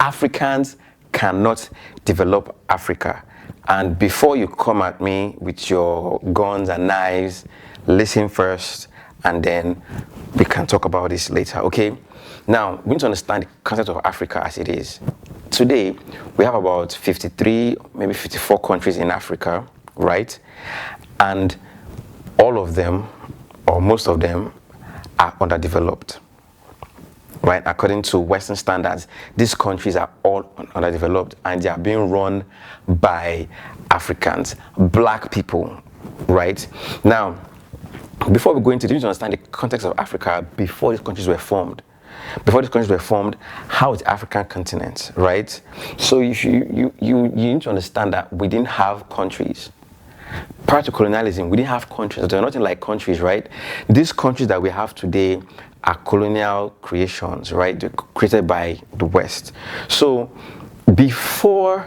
Africans cannot develop Africa. And before you come at me with your guns and knives, listen first, and then we can talk about this later, okay? Now, we need to understand the concept of Africa as it is. Today, we have about 53, maybe 54 countries in Africa, right? And all of them, or most of them, are underdeveloped, right? According to Western standards, these countries are all underdeveloped and they are being run by Africans, black people, right? Now, before we go into this, you need to understand the context of Africa before these countries were formed. Before these countries were formed, how is the African continent, right? So you need to understand that we didn't have countries. Prior to colonialism, we didn't have countries. There are nothing like countries, right? These countries that we have today are colonial creations, right? They're created by the West. So before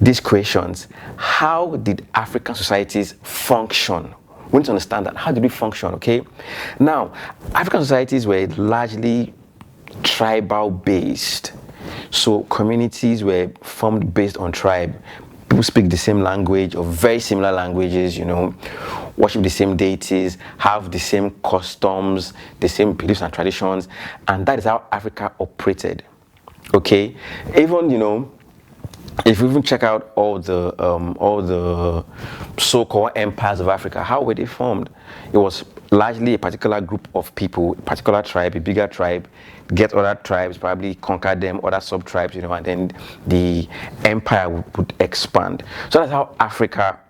these creations, how did African societies function? We need to understand that. How did we function, okay? Now, African societies were largely tribal based. So communities were formed based on tribe. People speak the same language or very similar languages, you know, worship the same deities, have the same customs, the same beliefs and traditions, and that is how Africa operated, okay? Even, you know, if you even check out all the so-called empires of Africa, how were they formed? It was largely a particular group of people, a particular tribe, a bigger tribe, get other tribes, probably conquer them, other sub-tribes, you know, and then the empire would expand. So that's how Africa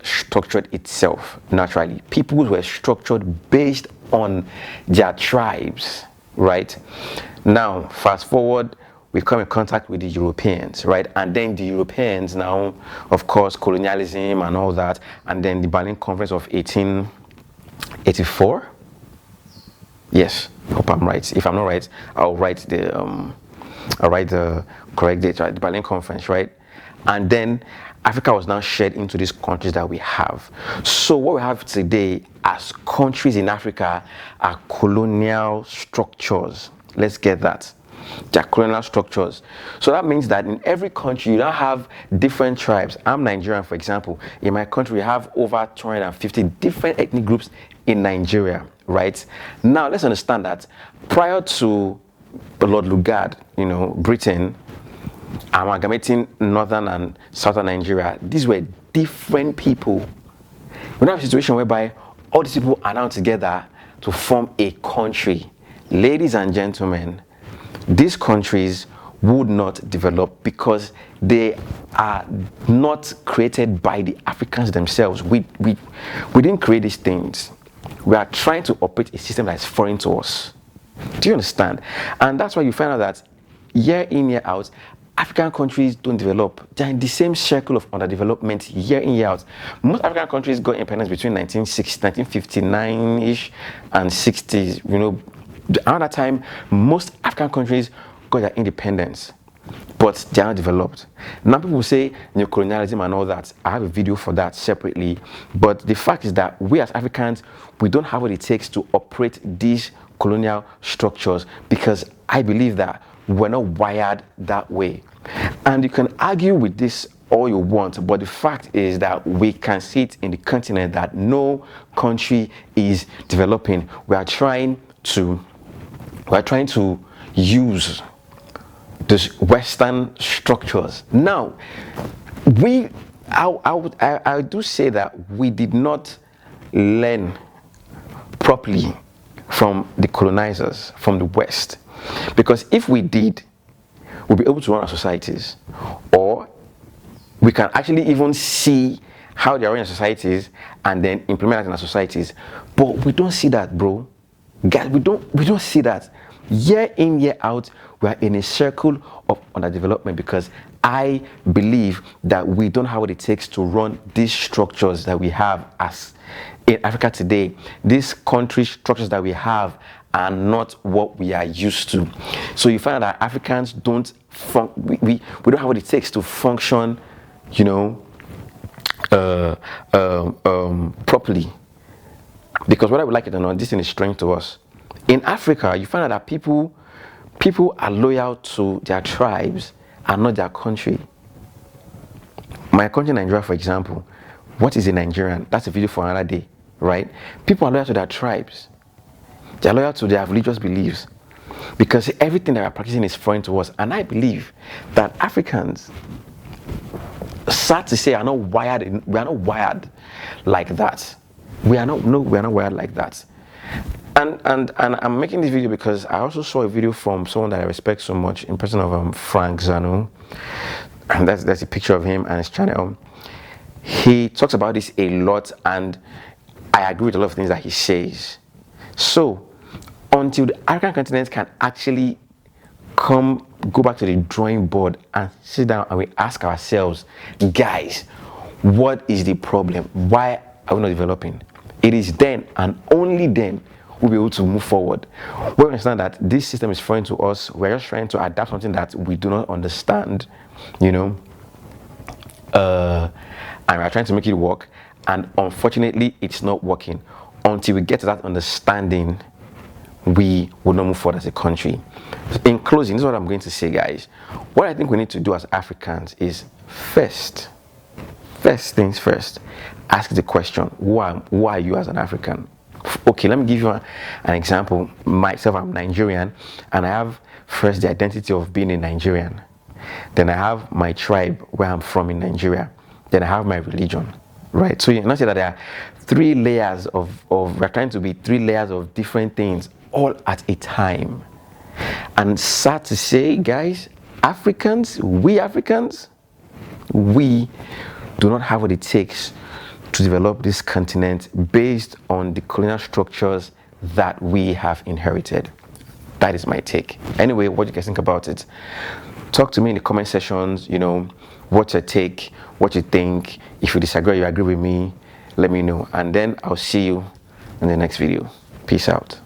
structured itself naturally. People were structured based on their tribes, right? Now, fast forward, we come in contact with the Europeans, right? And then the Europeans now, of course, colonialism and all that, and then the Berlin Conference of 1884. Yes, hope I'm right. If I'm not right, I'll write the correct date, right? The Berlin Conference, right? And then Africa was now shared into these countries that we have. So what we have today as countries in Africa are colonial structures. Let's get that. They're colonial structures. So that means that in every country you now have different tribes. I'm Nigerian, for example. In my country, we have over 250 different ethnic groups in Nigeria, right? Now, let's understand that prior to Lord Lugard, you know, Britain, amalgamating northern and southern Nigeria, these were different people. We have a situation whereby all these people are now together to form a country. Ladies and gentlemen, these countries would not develop because they are not created by the Africans themselves. We didn't create these things. We are trying to operate a system that is foreign to us. Do you understand? And that's why you find out that year in, year out, African countries don't develop. They're in the same circle of underdevelopment year in, year out. Most African countries got independence between 1959-ish and 60s, you know. Around that time, most African countries got their independence, but they are not developed. Now people say neocolonialism and all that. I have a video for that separately. But the fact is that we as Africans, we don't have what it takes to operate these colonial structures because I believe that we're not wired that way. And you can argue with this all you want, but the fact is that we can see it in the continent that no country is developing. We are trying to use these Western structures. Now, I do say that we did not learn properly from the colonizers, from the West. Because if we did, we'll be able to run our societies. Or we can actually even see how they're running societies and then implement that in our societies. But we don't see that, bro. Guys, we don't see that. Year in, year out, we are in a circle of underdevelopment because I believe that we don't have what it takes to run these structures that we have as in Africa today. These country structures that we have are not what we are used to. So you find out that Africans don't we don't have what it takes to function, you know, properly. Because whether we like it or not, this thing is strange to us. In Africa, you find out that people People are loyal to their tribes and not their country. My country, Nigeria, for example, what is a Nigerian? That's a video for another day, right? People are loyal to their tribes. They're loyal to their religious beliefs because everything that we're practicing is foreign to us. And I believe that Africans, sad to say, are not wired. We are not wired like that. We are not wired like that. And I'm making this video because I also saw a video from someone that I respect so much, in person of Frank Zanu, and that's a picture of him and his channel. He talks about this a lot, and I agree with a lot of things that he says. So until the African continent can actually go back to the drawing board and sit down and we ask ourselves, guys, what is the problem? Why are we not developing? It is then and only then we'll be able to move forward. We understand that this system is foreign to us. We're just trying to adapt something that we do not understand, you know, and we're trying to make it work. And unfortunately, it's not working. Until we get to that understanding, we will not move forward as a country. In closing, this is what I'm going to say, guys. What I think we need to do as Africans is first things first, ask the question, who are you as an African? Okay, let me give you an example. Myself, I'm Nigerian, and I have first the identity of being a Nigerian. Then I have my tribe, where I'm from in Nigeria. Then I have my religion, right? So you know, say that there are three layers we're trying to be three layers of different things all at a time. And sad to say, guys, we do not have what it takes to develop this continent based on the colonial structures that we have inherited. That is my take. Anyway, what do you guys think about it? Talk to me in the comment sections, you know, what's your take, what you think. If you disagree, you agree with me, let me know. And then I'll see you in the next video. Peace out.